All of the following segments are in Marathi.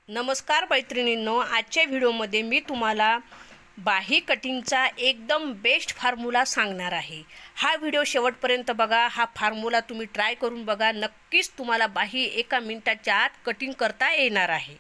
नमस्कार मैत्रिणींनो, आजच्या व्हिडिओमध्ये मी तुम्हाला बाही कटिंगचा एकदम बेस्ट फॉर्म्युला सांगणार आहे। हा व्हिडिओ शेवटपर्यंत बघा। हा फॉर्म्युला तुम्ही ट्राय करून बघा, नक्कीच तुम्हाला बाही एका मिनिटाच्या आत कटिंग करता येणार आहे।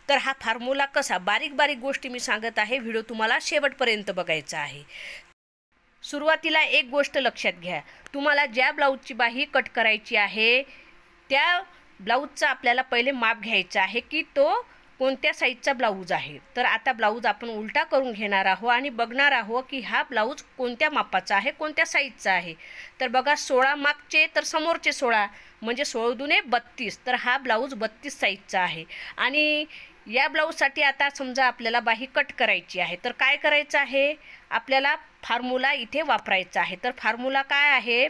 तर हा फॉर्म्युला कसा, बारीक बारीक गोष्टी मी सांगत आहे, व्हिडिओ तुम्हाला शेवटपर्यंत बघायचा आहे। सुरुवातीला एक गोष्ट लक्षात घ्या, तुम्हाला ज्या ब्लाऊजची बाही कट करायची आहे त्या ब्लाऊजचा आपल्याला पहिले माप घ्यायचा आहे की तो कोणत्या साईजचा ब्लाऊज आहे। तर आता ब्लाऊज आपण उलटा करून घेणार आहोत आणि बघणार आहोत की हा ब्लाऊज कोणत्या मापाचा आहे, कोणत्या साईजचा आहे। तर बघा, 16 मागचे तर समोरचे 16 म्हणजे 16 दुने 32, तर हा ब्लाऊज 32 साईजचा आहे। आणि या ब्लाऊजसाठी आता समजा आपल्याला बाही कट करायची आहे, तर काय करायचं आहे, आपल्याला फॉर्म्युला इथे वापरायचा आहे। तर फॉर्म्युला काय आहे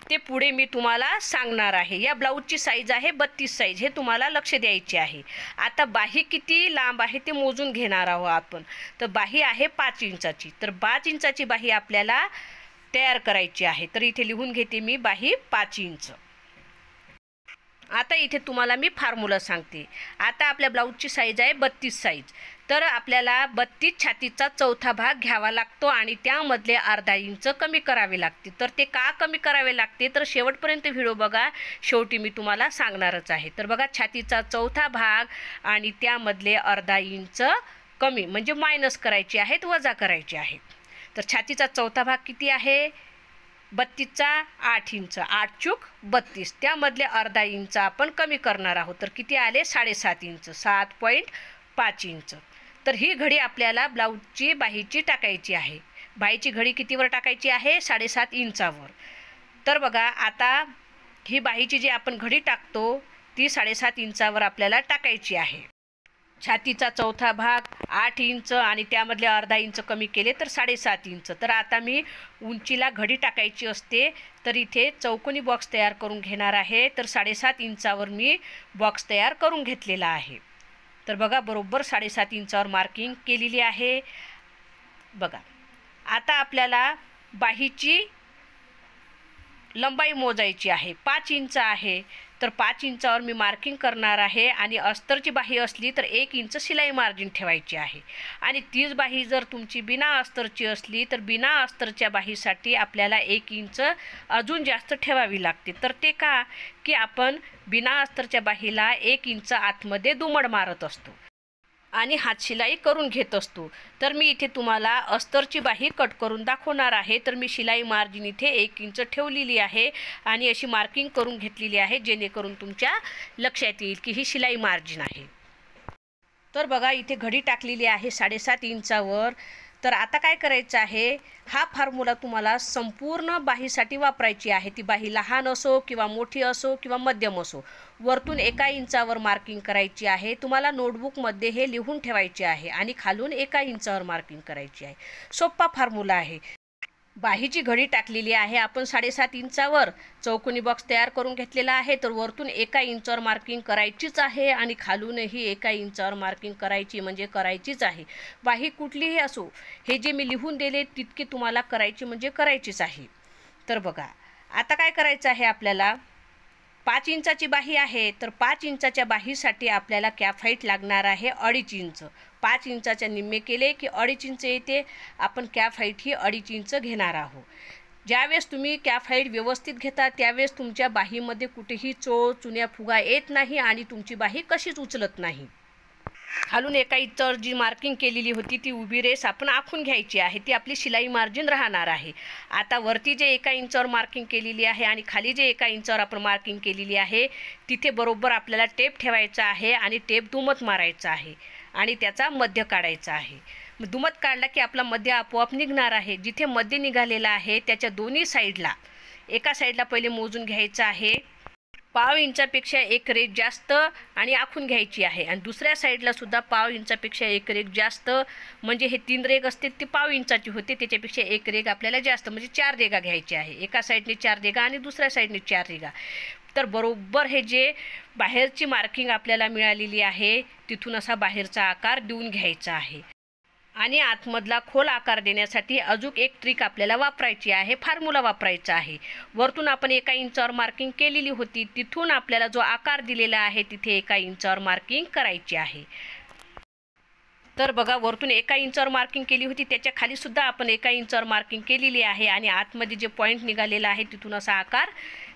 ते पुढे मी तुम्हाला सांगणार आहे। या ब्लाऊजची साईज आहे 32 साईज, हे तुम्हाला लक्ष द्यायचे आहे। आता बाही किती लांब आहे ते मोजून घेणार आहोत आपण। तर बाही आहे 5 इंचाची, तर 5 इंचाची बाही आपल्याला तयार करायची आहे। तर इथे लिहून घेते मी बाही 5 इंच। आता इथे तुम्हाला मी फॉर्म्युला सांगते। आता आपल्या ब्लाऊजची साईज आहे 32 साईज, तर आपल्याला 32 छातीचा चौथा भाग घ्यावा लागतो आणि त्यामधले अर्धा इंच कमी करावे लागते। तर ते का कमी करावे लागते तर शेवटपर्यंत व्हिडिओ बघा, शेवटी मी तुम्हाला सांगणारच आहे। तर बघा, छातीचा चौथा भाग आणि त्यामधले अर्धा इंच कमी म्हणजे मायनस करायचे आहेत, वजा करायचे आहेत। तर छातीचा चौथा भाग किती आहे, 32चा 8 इंच, 8 चूक 32, त्यामधले अर्धा इंच आपण कमी करणार आहोत। तर किती आले, 7.5 इंच, 7.5 इंच। तर ही घडी आपल्याला ब्लाऊजची बाहीची टाकायची आहे। बाहीची घडी कितीवर टाकायची आहे, 7.5 इंचावर। तर बघा, आता ही बाहीची जी आपण घडी टाकतो ती 7.5 इंचावर आपल्याला टाकायची आहे। छातीचा चौथा भाग 8 इंच आणि त्यामधले अर्धा इंच कमी केले तर 7.5 इंच। तर आता मी उंचीला घडी टाकायची असते, तर इथे चौकोनी बॉक्स तयार करून घेणार आहे। तर 7.5 इंचावर मी बॉक्स तयार करून घेतलेला आहे। तर बघा, बरोबर 7.5 इंचावर मार्किंग केलेली आहे। बघा, आता आपल्याला बाहीची लंबाई मोजायची आहे, 5 इंच आहे। तर 5 इंचावर मी मार्किंग करणार आहे आणि अस्तरची बाही असली तर 1 इंच शिलाई मार्जिन ठेवायची आहे। आणि तीच बाही जर तुमची बिना अस्तरची असली तर बिना अस्तरच्या बाहीसाठी आपल्याला 1 इंच अजून जास्त ठेवावी लागते। तर ते का, की आपण बिना अस्तरच्या बाहीला 1 इंच आतमध्ये दुमड मारत असतो आणि हातशिलाई करून घेत असतो। तर मी इथे तुम्हाला अस्तरची बाही कट करून दाखवणार आहे। तर मी शिलाई मार्जिन इथे 1 इंच ठेवलेली आहे आणि अशी मार्किंग करून घेतलेली आहे, जेणेकरून तुमच्या लक्षात येईल की ही शिलाई मार्जिन आहे। तर बघा, इथे घडी टाकलेली आहे 7.5 इंचावर। तर आता काय करायचं आहे, हा फॉर्म्युला तुम्हाला संपूर्ण बाहीसाठी वापरायची आहे। ती बाही लहान असो किंवा मोठी असो किंवा मध्यम असो, वरतून 1 इंचावर मार्किंग करायची आहे। तुम्हाला नोटबुकमध्ये हे लिहून ठेवायचे आहे आणि खालून 1 इंचावर मार्किंग करायची आहे। सोपा फॉर्म्युला आहे। बाहीची घडी टाकलेली आहे आपण 7.5 इंचावर, चौकोनी बॉक्स तयार करून घेतलेला आहे। तर वरतून 1 इंचावर मार्किंग करायचीच आहे आणि खालूनही 1 इंचावर मार्किंग करायची म्हणजे करायचीच आहे। बाही कुठलीही असो, हे जे मी लिहून दिले तितके तुम्हाला करायची म्हणजे करायचीच आहे। तर बघा, आता काय करायचं आहे, आपल्याला 5 इंचाची बाही आहे, तर 5 इंचाच्या बाहीसाठी आपल्याला कॅप हाईट लागणार आहे 2.5 इंच। 5 इंचाच्या निम्मे केले की 2.5 इंच येते। आपण कॅप हाईट ही 2.5 इंच घेणार आहोत। ज्यावेळेस तुम्ही कॅप हाईट व्यवस्थित घेता त्यावेळेस तुमच्या बाहीमध्ये कुठेही चोळ चुन्या फुगा येत नाही आणि तुमची बाही कशीच उचलत नाही। खालून 1 इंचावर जी मार्किंग केलेली होती ती उभी रेस आपण आखून घ्यायची आहे, ती आपली शिलाई मार्जिन राहणार आहे। आता वरती जे 1 इंचावर मार्किंग केलेली आहे आणि खाली जे 1 इंचावर आपण मार्किंग केलेली आहे तिथे बरोबर आपल्याला टेप ठेवायचा आहे आणि टेप दुमत मारायचा आहे आणि त्याचा मध्य काढायचा आहे। दुमत काढला की आपला मध्य आपोआप निघणार आहे। जिथे मध्य निघालेला आहे त्याच्या दोन्ही साईडला, एका साईडला पहिले मोजून घ्यायचं आहे, 1/2 इंचापेक्षा 1 रेघ जास्त आणि आखून घ्यायची आहे। आणि दुसऱ्या साईडला सुद्धा 1/2 इंचापेक्षा 1 रेघ जास्त, म्हणजे हे 3 रेघ असते ती 1/2 इंचाची होते, त्याच्यापेक्षा 1 रेघ आपल्याला जास्त म्हणजे 4 रेघा घ्यायची आहे। एका साईडने 4 रेघा आणि दुसऱ्या साईडने 4 रेघा। तर बरोबर हे जे बाहेरची मार्किंग आपल्याला मिळालेली आहे तिथून असा बाहेरचा आकार देऊन घ्यायचा आहे आणि आतमधला खोल आकार देण्यासाठी अजून एक ट्रिक आपल्याला वापरायची आहे, फॉर्म्युला वापरायचा आहे। वरतून आपण 1 इंचावर मार्किंग केलेली होती, तिथून आपल्याला जो आकार दिलेला आहे तिथे 1 इंचावर मार्किंग करायची आहे। तर बघा, वरतून 1 इंचावर मार्किंग केली होती, त्याच्या खाली सुद्धा आपण 1 इंचावर मार्किंग केलेली आहे आणि आतमध्ये जे पॉईंट निघालेला आहे तिथून असा आकार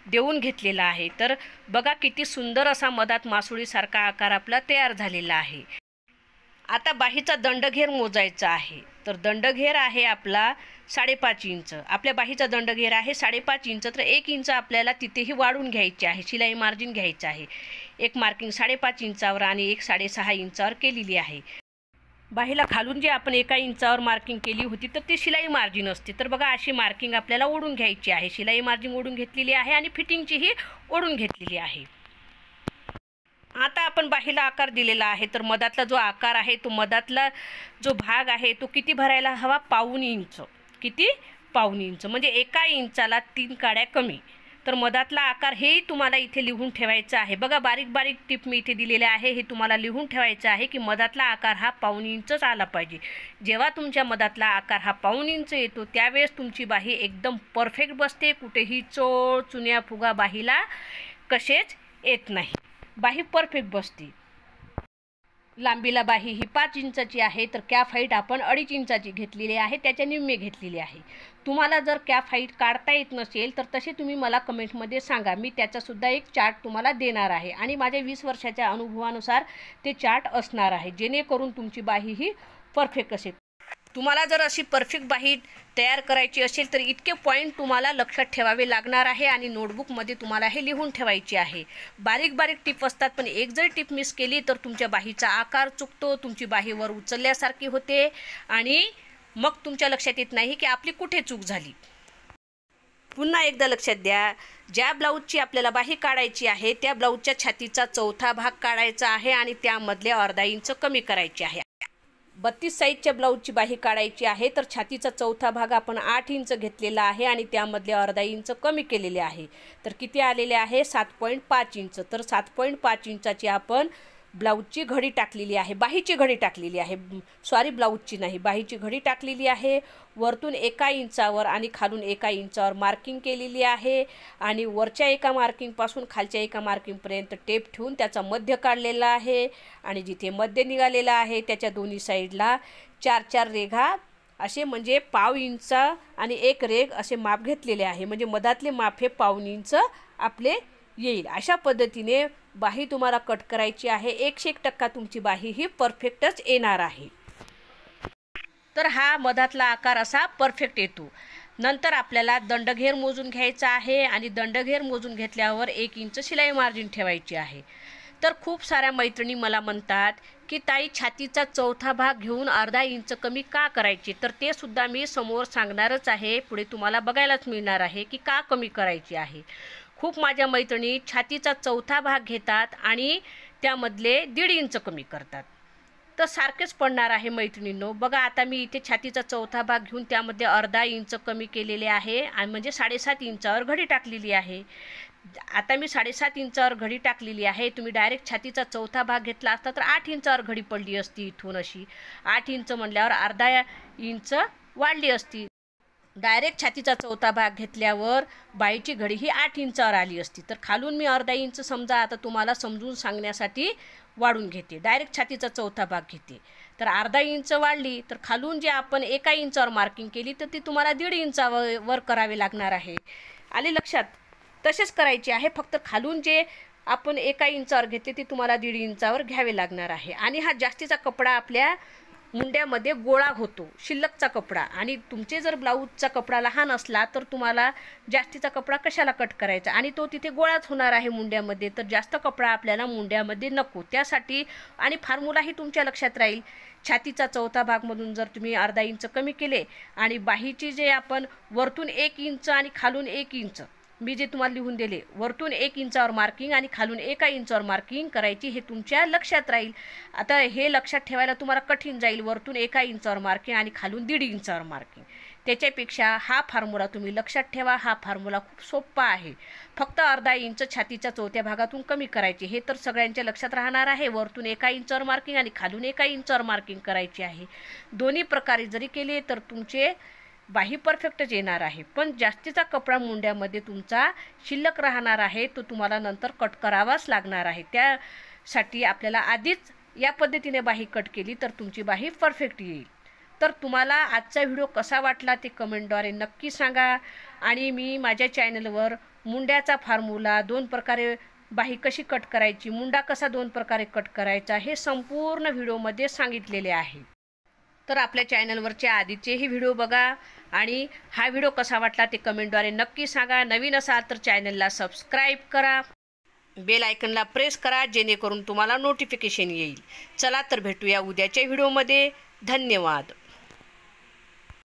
देऊन घेतलेला आहे। तर बघा किती सुंदर असा मधात मासोळीसारखा आकार आपला तयार झालेला आहे। आता बाहीचा दंडघेर मोजायचा आहे। तर दंडघेर आहे आपला 5.5 इंच। आपल्या बाहीचा दंडघेर आहे 5.5 इंच, तर 1 इंच आपल्याला तिथेही वाढून घ्यायचे आहे, शिलाई मार्जिन घ्यायचं आहे। एक मार्किंग 5.5 इंचावर आणि एक 6.5 इंचावर केलेली आहे। बाहीला खालून जे आपण 1 इंचावर मार्किंग केली होती तर ती शिलाई मार्जिन असते। तर बघा अशी मार्किंग आपल्याला ओढून घ्यायची आहे, शिलाई मार्जिन ओढून घेतलेली आहे आणि फिटिंगचीही ओढून घेतलेली आहे। आता आपण बाहीला आकार दिलेला आहे, तर मधातला जो आकार आहे तो मधातला जो भाग आहे तो किती भरायला हवा, 1.25 इंच। किती, 1.25 इंच, म्हणजे 1 इंचाला 3 काड्या कमी। तर मधातला आकार हेही तुम्हाला इथे लिहून ठेवायचं आहे। बघा बारीक बारीक टिप मी इथे दिलेले आहे, हे तुम्हाला लिहून ठेवायचं आहे की मधातला आकार हा 1.25 इंचच आला पाहिजे। जेव्हा तुमच्या मधातला आकार हा 1.25 इंच येतो त्यावेळेस तुमची बाही एकदम परफेक्ट बसते, कुठेही चोळ चुन्या फुगा बाहीला कसेच येत नाही, बाही परफेक्ट बसते। लांबीला बाही ही 5 इंचाची आहे, तर कॅप हाईट आपण 2.5 इंचाची घेतलेली आहे, त्याच्या निम्मे घेतलेली आहे। तुम्हाला जर कॅप हाईट काढता येत नसेल तर तसे तुम्ही मला कमेंटमध्ये सांगा, मी त्याचासुद्धा एक चार्ट तुम्हाला देणार आहे आणि माझ्या 20 वर्षाच्या अनुभवानुसार ते चार्ट असणार आहे, जेणेकरून तुमची बाही ही परफेक्ट असेल। तुम्हाला जर अशी परफेक्ट बाही तयार करायची असेल तर इतके पॉईंट तुम्हाला लक्षात ठेवावे लागणार आहे आणि नोटबुकमध्ये तुम्हाला हे लिहून ठेवायचे आहे। बारीक बारीक टिप असतात, पण एक जर टिप मिस केली तर तुमच्या बाहीचा आकार चुकतो, तुमची बाहीवर उचलल्यासारखी होते आणि मग तुमच्या लक्षात येत नाही की आपली कुठे चूक झाली। पुन्हा एकदा लक्षात द्या, ज्या ब्लाऊजची आपल्याला बाही काढायची आहे त्या ब्लाऊजच्या छातीचा 4था भाग काढायचा आहे आणि त्यामधले 1/2 इंच कमी करायचे आहे। 32 साईजच्या ब्लाऊजची बाही काढायची आहे, तर छातीचा 4था भाग आपण 8 इंच घेतलेला आहे आणि त्यामधले 1/2 इंच कमी केलेले आहे। तर किती आलेले आहे, 7.5 इंच। तर 7.5 इंचाची आपण ब्लाऊजची घडी टाकलेली आहे, बाहीची घडी टाकलेली आहे, सॉरी ब्लाऊजची नाही, बाहीची घडी टाकलेली आहे। वरतून 1 इंचावर आणि खालून 1 इंचावर मार्किंग केलेली आहे आणि वरच्या एका मार्किंगपासून खालच्या एका मार्किंगपर्यंत टेप ठेवून त्याचा मध्य काढलेला आहे आणि जिथे मध्य निघालेला आहे त्याच्या दोन्ही साईडला 4-4 रेघा असे, म्हणजे 1/2 इंच आणि 1 रेघ असे माप घेतलेले आहे, म्हणजे मधातले माप हे 1/2 इंच आपले येईल। अशा पद्धतीने बाही तुम्हाला कट करायची आहे, 100% तुमची बाही ही परफेक्टच येणार आहे। तर हा मधातला आकार असा परफेक्ट येतो। नंतर आपल्याला दंडघेर मोजून घ्यायचा आहे आणि दंडघेर मोजून घेतल्यावर 1 इंच शिलाई मार्जिन ठेवायची आहे। तर खूप साऱ्या मैत्रिणी मला म्हणतात की ताई छातीचा 4था भाग घेऊन 1/2 इंच कमी का करायचे, तर ते सुद्धा मी समोर सांगणारच आहे, पुढे तुम्हाला बघायलाच मिळणार आहे की का कमी करायची आहे। खूप माझ्या मैत्रिणी छातीचा 4था भाग घेतात आणि त्यामधले 1.5 इंच कमी करतात, तर सारखेच पडणार आहे मैत्रिणींनो। बघा आता मी इथे छातीचा 4था भाग घेऊन त्यामध्ये 1/2 इंच कमी केलेले आहे आणि म्हणजे 7.5 इंचावर घडी टाकलेली आहे। आता मी 7.5 इंचावर घडी टाकलेली आहे, तुम्ही डायरेक्ट छातीचा 4था भाग घेतला असता तर 8 इंचावर घडी पडली असती, इथून अशी 8 इंच म्हणल्यावर 1/2 इंच वाढली असती। डायरेक्ट छातीचा 4था भाग घेतल्यावर बाहीची घडी ही 8 इंचावर आली असती, तर खालून मी 1/2 इंच समजा आता तुम्हाला समजून सांगण्यासाठी वाढून घेते, डायरेक्ट छातीचा 4था भाग घेते, तर 1/2 इंच वाढली, तर खालून जे आपण 1 इंचावर मार्किंग केली तर ती तुम्हाला 1.5 इंचावर करावे लागणार आहे। आले लक्षात? तसेच करायचे आहे, फक्त खालून जे आपण 1 इंचावर घेतले ते तुम्हाला 1.5 इंचावर घ्यावे लागणार आहे। आणि हा जास्तीचा कपडा आपल्या मुंड्यामध्ये गोळा होतो, शिल्लकचा कपडा, आणि तुमचे जर ब्लाऊजचा कपडा लहान असला तर तुम्हाला जास्तीचा कपडा कशाला कट करायचा आणि तो तिथे गोळाच होणार आहे मुंड्यामध्ये, तर जास्त कपडा आपल्याला मुंड्यामध्ये नको। त्यासाठी आणि फॉर्म्युलाही तुमच्या लक्षात राहील, छातीचा 4था भागमधून जर तुम्ही 1/2 इंच कमी केले आणि बाहीची जे आपण वरतून 1 इंच आणि खालून 1 इंच मी जे तुम्हाला लिहून दिले, वरतून 1 इंचावर मार्किंग आणि खालून 1 इंचावर मार्किंग करायची, हे तुमच्या लक्षात राहील। आता हे लक्षात ठेवायला तुम्हाला कठीण जाईल, वरतून 1 इंचावर मार्किंग आणि खालून 1.5 इंचावर मार्किंग, त्याच्यापेक्षा हा फॉर्म्युला तुम्ही लक्षात ठेवा. हा फॉर्म्युला खूप सोपा आहे. फक्त अर्धा इंच छातीच्या चौथ्या भागातून कमी करायची. हे तर सगळ्यांच्या लक्षात राहणार आहे. वरतून 1 इंचवर मार्किंग आणि खालून 1 इंचवर मार्किंग करायची आहे. दोन्ही प्रकारे जरी केले तर तुमचे बाही परफेक्टच येणार आहे. पण जास्तीचा कपडा मुंड्यामध्ये तुमचा शिल्लक राहणार आहे, तो तुम्हाला नंतर कट करावाच लागणार आहे. त्यासाठी आपल्याला आधीच या पद्धतीने बाही कट केली तर तुमची बाही परफेक्ट येईल. तर तुम्हाला आजचा व्हिडिओ कसा वाटला ते कमेंटद्वारे नक्की सांगा. आणि मी माझ्या चॅनलवर मुंड्याचा फॉर्म्युला, 2 प्रकारे बाही कशी कट करायची, मुंडा कसा 2 प्रकारे कट करायचा, हे संपूर्ण व्हिडिओमध्ये सांगितलेले आहे. तर आपल्या चॅनलवरचे आधीचेही व्हिडिओ बघा आणि हा व्हिडिओ कसा वाटला ते कमेंटद्वारे नक्की सांगा. नवीन असाल तर चॅनलला सबस्क्राईब करा, बेल आयकनला प्रेस करा, जेणेकरून तुम्हाला नोटिफिकेशन येईल. चला तर भेटूया उद्याच्या व्हिडिओमध्ये. धन्यवाद.